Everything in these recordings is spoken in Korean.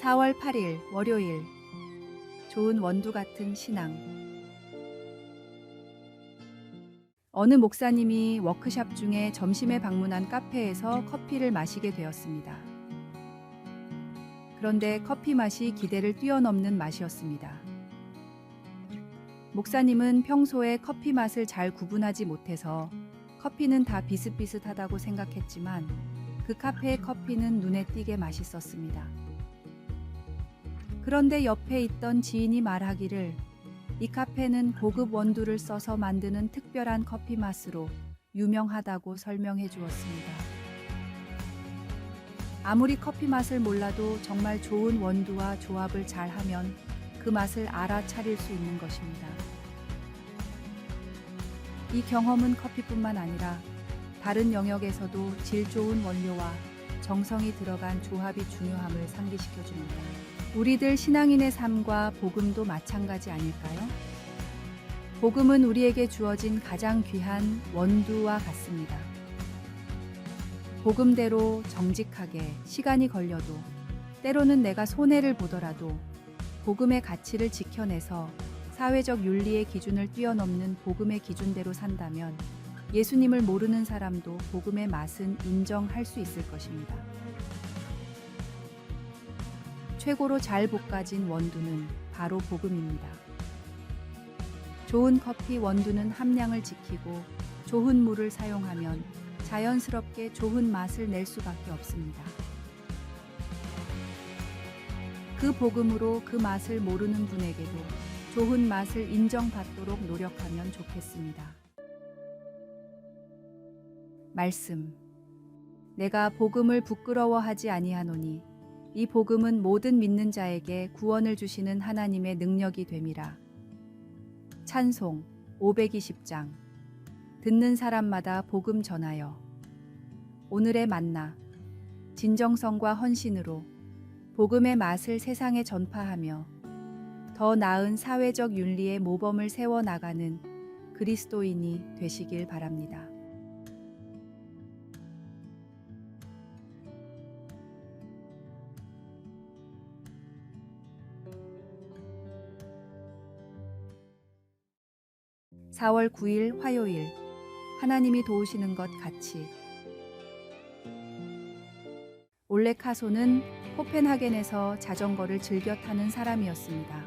4월 8일 월요일. 좋은 원두 같은 신앙. 어느 목사님이 워크숍 중에 점심에 방문한 카페에서 커피를 마시게 되었습니다. 그런데 커피 맛이 기대를 뛰어넘는 맛이었습니다. 목사님은 평소에 커피 맛을 잘 구분하지 못해서 커피는 다 비슷비슷하다고 생각했지만 그 카페의 커피는 눈에 띄게 맛있었습니다. 그런데 옆에 있던 지인이 말하기를 이 카페는 고급 원두를 써서 만드는 특별한 커피 맛으로 유명하다고 설명해 주었습니다. 아무리 커피 맛을 몰라도 정말 좋은 원두와 조합을 잘하면 그 맛을 알아차릴 수 있는 것입니다. 이 경험은 커피뿐만 아니라 다른 영역에서도 질 좋은 원료와 정성이 들어간 조합이 중요함을 상기시켜 줍니다. 우리들 신앙인의 삶과 복음도 마찬가지 아닐까요? 복음은 우리에게 주어진 가장 귀한 원두와 같습니다. 복음대로 정직하게 시간이 걸려도 때로는 내가 손해를 보더라도 복음의 가치를 지켜내서 사회적 윤리의 기준을 뛰어넘는 복음의 기준대로 산다면 예수님을 모르는 사람도 복음의 맛은 인정할 수 있을 것입니다. 최고로 잘 볶아진 원두는 바로 복음입니다. 좋은 커피 원두는 함량을 지키고 좋은 물을 사용하면 자연스럽게 좋은 맛을 낼 수밖에 없습니다. 그 복음으로 그 맛을 모르는 분에게도 좋은 맛을 인정받도록 노력하면 좋겠습니다. 말씀. 내가 복음을 부끄러워하지 아니하노니 이 복음은 모든 믿는 자에게 구원을 주시는 하나님의 능력이 됨이라. 찬송 520장. 듣는 사람마다 복음 전하여. 오늘의 만나. 진정성과 헌신으로 복음의 맛을 세상에 전파하며 더 나은 사회적 윤리의 모범을 세워나가는 그리스도인이 되시길 바랍니다. (4월 9일) 화요일. 하나님이 도우시는 것 같이. 올레 카소는 코펜하겐에서 자전거를 즐겨 타는 사람이었습니다.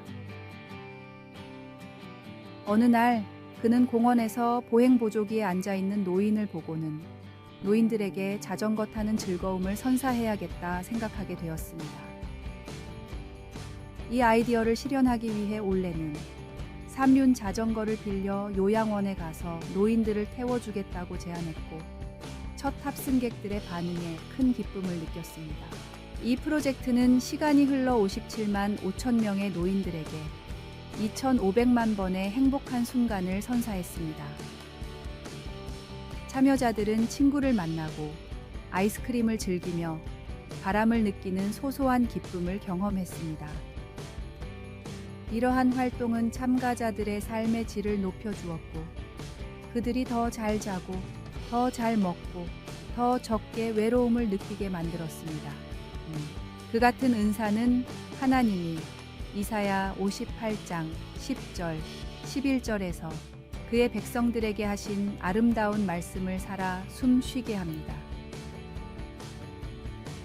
어느 날 그는 공원에서 보행보조기에 앉아있는 노인을 보고는 노인들에게 자전거 타는 즐거움을 선사해야겠다 생각하게 되었습니다. 이 아이디어를 실현하기 위해 올레는 삼륜 자전거를 빌려 요양원에 가서 노인들을 태워주겠다고 제안했고 첫 탑승객들의 반응에 큰 기쁨을 느꼈습니다. 이 프로젝트는 시간이 흘러 57만 5천 명의 노인들에게 2,500만 번의 행복한 순간을 선사했습니다. 참여자들은 친구를 만나고 아이스크림을 즐기며 바람을 느끼는 소소한 기쁨을 경험했습니다. 이러한 활동은 참가자들의 삶의 질을 높여주었고 그들이 더 잘 자고 더 잘 먹고 더 적게 외로움을 느끼게 만들었습니다. 그 같은 은사는 하나님이 이사야 58장 10절, 11절에서 그의 백성들에게 하신 아름다운 말씀을 살아 숨 쉬게 합니다.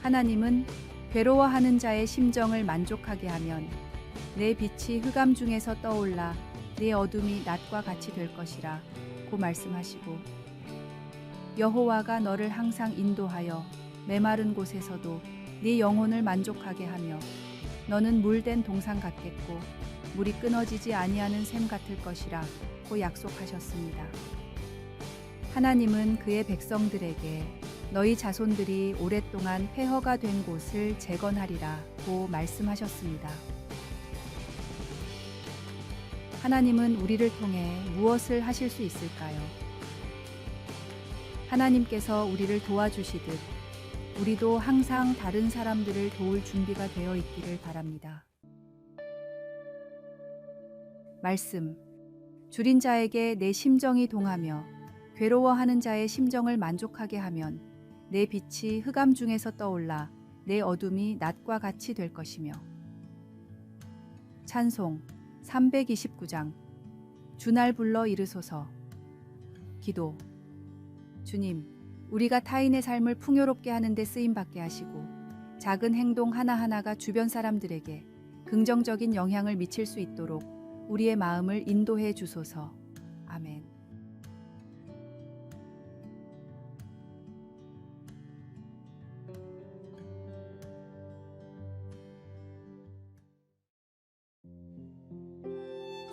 하나님은 괴로워하는 자의 심정을 만족하게 하면 내 빛이 흑암 중에서 떠올라 내 어둠이 낮과 같이 될 것이라 고 말씀하시고 여호와가 너를 항상 인도하여 메마른 곳에서도 네 영혼을 만족하게 하며 너는 물된 동산 같겠고 물이 끊어지지 아니하는 샘 같을 것이라 고 약속하셨습니다. 하나님은 그의 백성들에게 너희 자손들이 오랫동안 폐허가 된 곳을 재건하리라 고 말씀하셨습니다. 하나님은 우리를 통해 무엇을 하실 수 있을까요? 하나님께서 우리를 도와주시듯 우리도 항상 다른 사람들을 도울 준비가 되어 있기를 바랍니다. 말씀. 줄인 자에게 내 심정이 동하며 괴로워하는 자의 심정을 만족하게 하면 내 빛이 흑암 중에서 떠올라 내 어둠이 낮과 같이 될 것이며. 찬송 329장. 주날 불러 이르소서. 기도. 주님, 우리가 타인의 삶을 풍요롭게 하는 데 쓰임받게 하시고 작은 행동 하나하나가 주변 사람들에게 긍정적인 영향을 미칠 수 있도록 우리의 마음을 인도해 주소서. 아멘.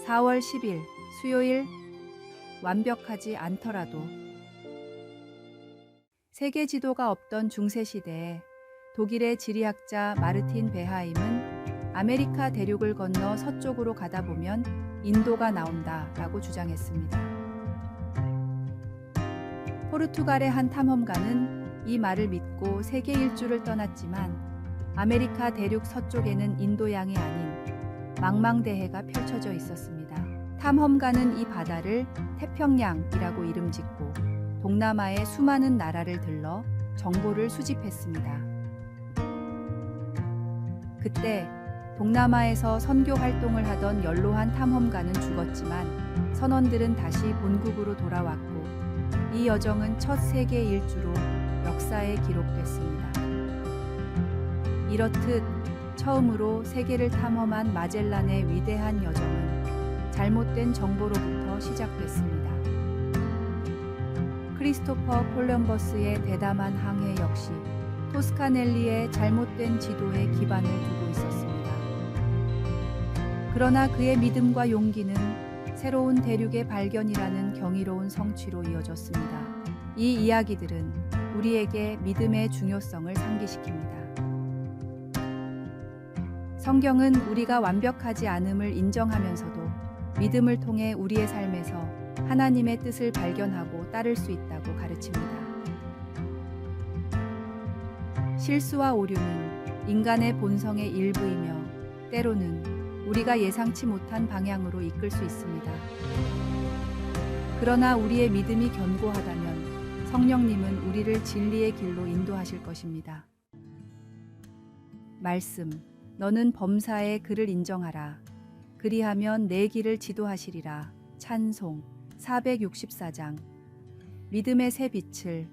(4월 10일) 수요일. 완벽하지 않더라도. 세계 지도가 없던 중세 시대에 독일의 지리학자 마르틴 베하임은 아메리카 대륙을 건너 서쪽으로 가다 보면 인도가 나온다라고 주장했습니다. 포르투갈의 한 탐험가는 이 말을 믿고 세계 일주를 떠났지만 아메리카 대륙 서쪽에는 인도양이 아닌 망망대해가 펼쳐져 있었습니다. 탐험가는 이 바다를 태평양이라고 이름 짓고 동남아의 수많은 나라를 들러 정보를 수집했습니다. 그때 동남아에서 선교 활동을 하던 연로한 탐험가는 죽었지만 선원들은 다시 본국으로 돌아왔고 이 여정은 첫 세계 일주로 역사에 기록됐습니다. 이렇듯 처음으로 세계를 탐험한 마젤란의 위대한 여정은 잘못된 정보로부터 시작됐습니다. 크리스토퍼 콜럼버스의 대담한 항해 역시 토스카넬리의 잘못된 지도에 기반을 두고 있었습니다. 그러나 그의 믿음과 용기는 새로운 대륙의 발견이라는 경이로운 성취로 이어졌습니다. 이 이야기들은 우리에게 믿음의 중요성을 상기시킵니다. 성경은 우리가 완벽하지 않음을 인정하면서도 믿음을 통해 우리의 삶에서 하나님의 뜻을 발견하고 따를 수 있다고 가르칩니다. 실수와 오류는 인간의 본성의 일부이며 때로는 우리가 예상치 못한 방향으로 이끌 수 있습니다. 그러나 우리의 믿음이 견고하다면 성령님은 우리를 진리의 길로 인도하실 것입니다. 말씀. 너는 범사에 그를 인정하라. 그리하면 내 길을 지도하시리라. 찬송 464장. 믿음의 새 빛을.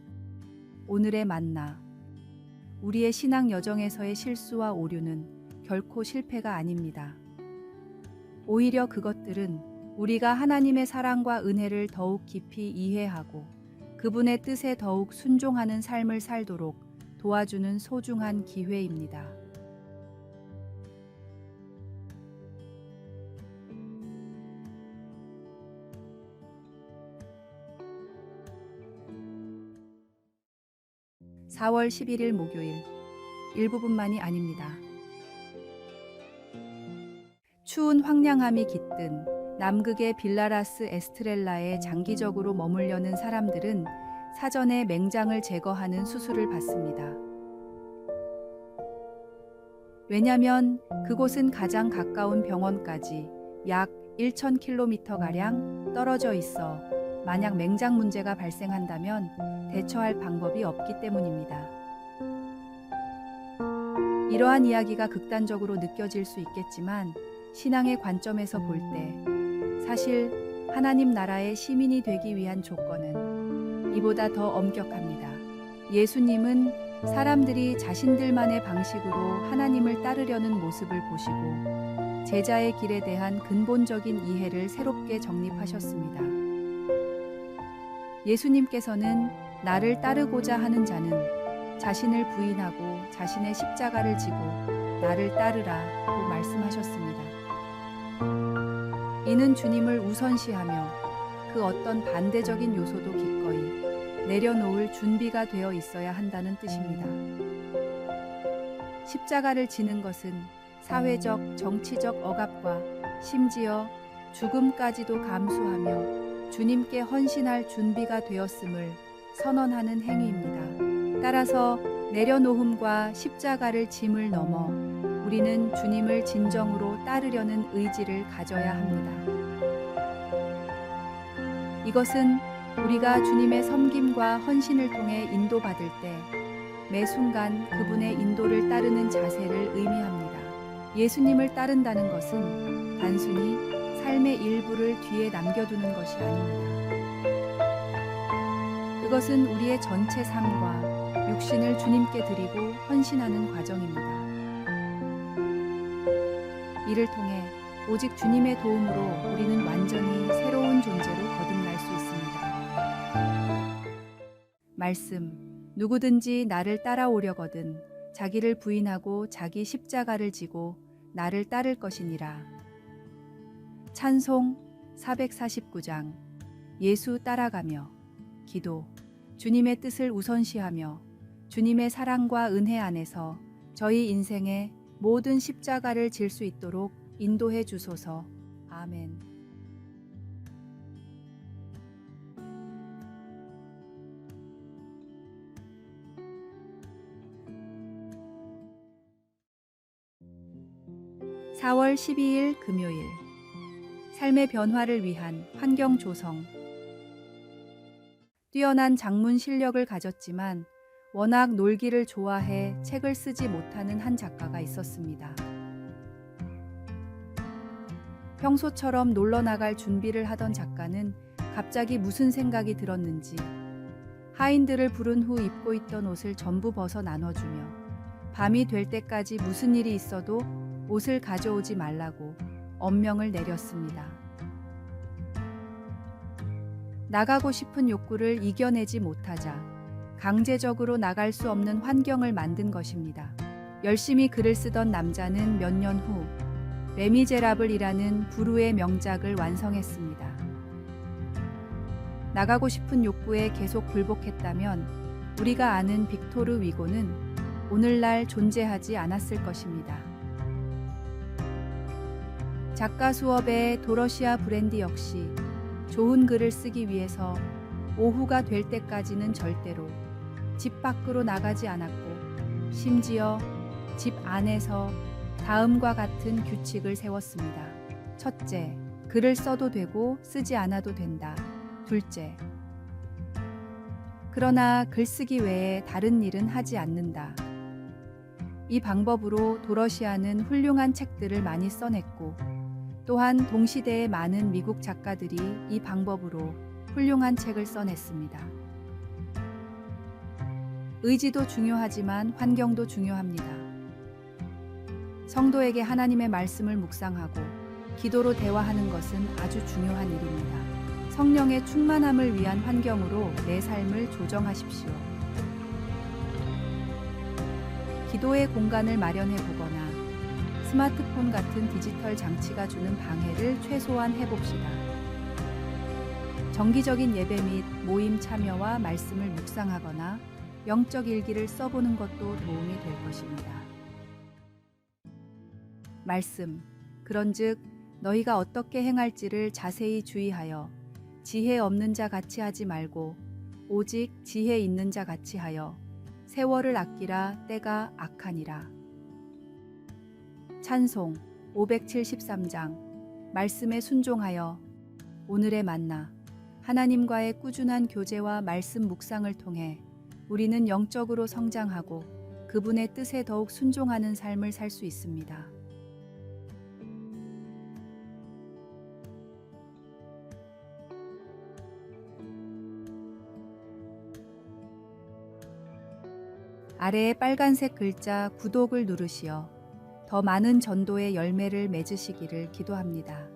오늘의 만나. 우리의 신앙 여정에서의 실수와 오류는 결코 실패가 아닙니다. 오히려 그것들은 우리가 하나님의 사랑과 은혜를 더욱 깊이 이해하고 그분의 뜻에 더욱 순종하는 삶을 살도록 도와주는 소중한 기회입니다. (4월 11일) 목요일. 일부분만이 아닙니다. 추운 황량함이 깃든 남극의 빌라라스 에스트렐라에 장기적으로 머물려는 사람들은 사전에 맹장을 제거하는 수술을 받습니다. 왜냐하면 그곳은 가장 가까운 병원까지 약 1,000km가량 떨어져 있어 만약 맹장 문제가 발생한다면 대처할 방법이 없기 때문입니다. 이러한 이야기가 극단적으로 느껴질 수 있겠지만 신앙의 관점에서 볼 때 사실 하나님 나라의 시민이 되기 위한 조건은 이보다 더 엄격합니다. 예수님은 사람들이 자신들만의 방식으로 하나님을 따르려는 모습을 보시고 제자의 길에 대한 근본적인 이해를 새롭게 정립하셨습니다. 예수님께서는 나를 따르고자 하는 자는 자신을 부인하고 자신의 십자가를 지고 나를 따르라고 말씀하셨습니다. 이는 주님을 우선시하며 그 어떤 반대적인 요소도 기꺼이 내려놓을 준비가 되어 있어야 한다는 뜻입니다. 십자가를 지는 것은 사회적, 정치적 억압과 심지어 죽음까지도 감수하며 주님께 헌신할 준비가 되었음을 선언하는 행위입니다. 따라서 내려놓음과 십자가를 짐을 넘어 우리는 주님을 진정으로 따르려는 의지를 가져야 합니다. 이것은 우리가 주님의 섬김과 헌신을 통해 인도받을 때 매 순간 그분의 인도를 따르는 자세를 의미합니다. 예수님을 따른다는 것은 단순히 삶의 일부를 뒤에 남겨두는 것이 아닙니다. 그것은 우리의 전체 삶과 육신을 주님께 드리고 헌신하는 과정입니다. 이를 통해 오직 주님의 도움으로 우리는 완전히 새로운 존재로 거듭날 수 있습니다. 말씀, 누구든지 나를 따라오려거든 자기를 부인하고 자기 십자가를 지고 나를 따를 것이니라. 찬송 449장. 예수 따라가며. 기도. 주님의 뜻을 우선시하며 주님의 사랑과 은혜 안에서 저희 인생의 모든 십자가를 질 수 있도록 인도해 주소서. 아멘. (4월 12일) 금요일. 삶의 변화를 위한 환경 조성. 뛰어난 작문 실력을 가졌지만 워낙 놀기를 좋아해 책을 쓰지 못하는 한 작가가 있었습니다. 평소처럼 놀러 나갈 준비를 하던 작가는 갑자기 무슨 생각이 들었는지 하인들을 부른 후 입고 있던 옷을 전부 벗어 나눠주며 밤이 될 때까지 무슨 일이 있어도 옷을 가져오지 말라고 엄명을 내렸습니다. 나가고 싶은 욕구를 이겨내지 못하자 강제적으로 나갈 수 없는 환경을 만든 것입니다. 열심히 글을 쓰던 남자는 몇 년 후 레미제라블이라는 부르의 명작을 완성했습니다. 나가고 싶은 욕구에 계속 굴복했다면 우리가 아는 빅토르 위고는 오늘날 존재하지 않았을 것입니다. 작가 수업의 도러시아 브랜디 역시 좋은 글을 쓰기 위해서 오후가 될 때까지는 절대로 집 밖으로 나가지 않았고 심지어 집 안에서 다음과 같은 규칙을 세웠습니다. 첫째, 글을 써도 되고 쓰지 않아도 된다. 둘째, 그러나 글쓰기 외에 다른 일은 하지 않는다. 이 방법으로 도러시아는 훌륭한 책들을 많이 써냈고 또한 동시대의 많은 미국 작가들이 이 방법으로 훌륭한 책을 써냈습니다. 의지도 중요하지만 환경도 중요합니다. 성도에게 하나님의 말씀을 묵상하고 기도로 대화하는 것은 아주 중요한 일입니다. 성령의 충만함을 위한 환경으로 내 삶을 조정하십시오. 기도의 공간을 마련해 보거나 스마트폰 같은 디지털 장치가 주는 방해를 최소한 해봅시다. 정기적인 예배 및 모임 참여와 말씀을 묵상하거나 영적 일기를 써보는 것도 도움이 될 것입니다. 말씀, 그런즉 너희가 어떻게 행할지를 자세히 주의하여 지혜 없는 자 같이 하지 말고 오직 지혜 있는 자 같이 하여 세월을 아끼라. 때가 악하니라. 찬송 573장. 말씀에 순종하여. 오늘의 만나. 하나님과의 꾸준한 교제와 말씀 묵상을 통해 우리는 영적으로 성장하고 그분의 뜻에 더욱 순종하는 삶을 살 수 있습니다. 아래의 빨간색 글자 구독을 누르시어 더 많은 전도의 열매를 맺으시기를 기도합니다.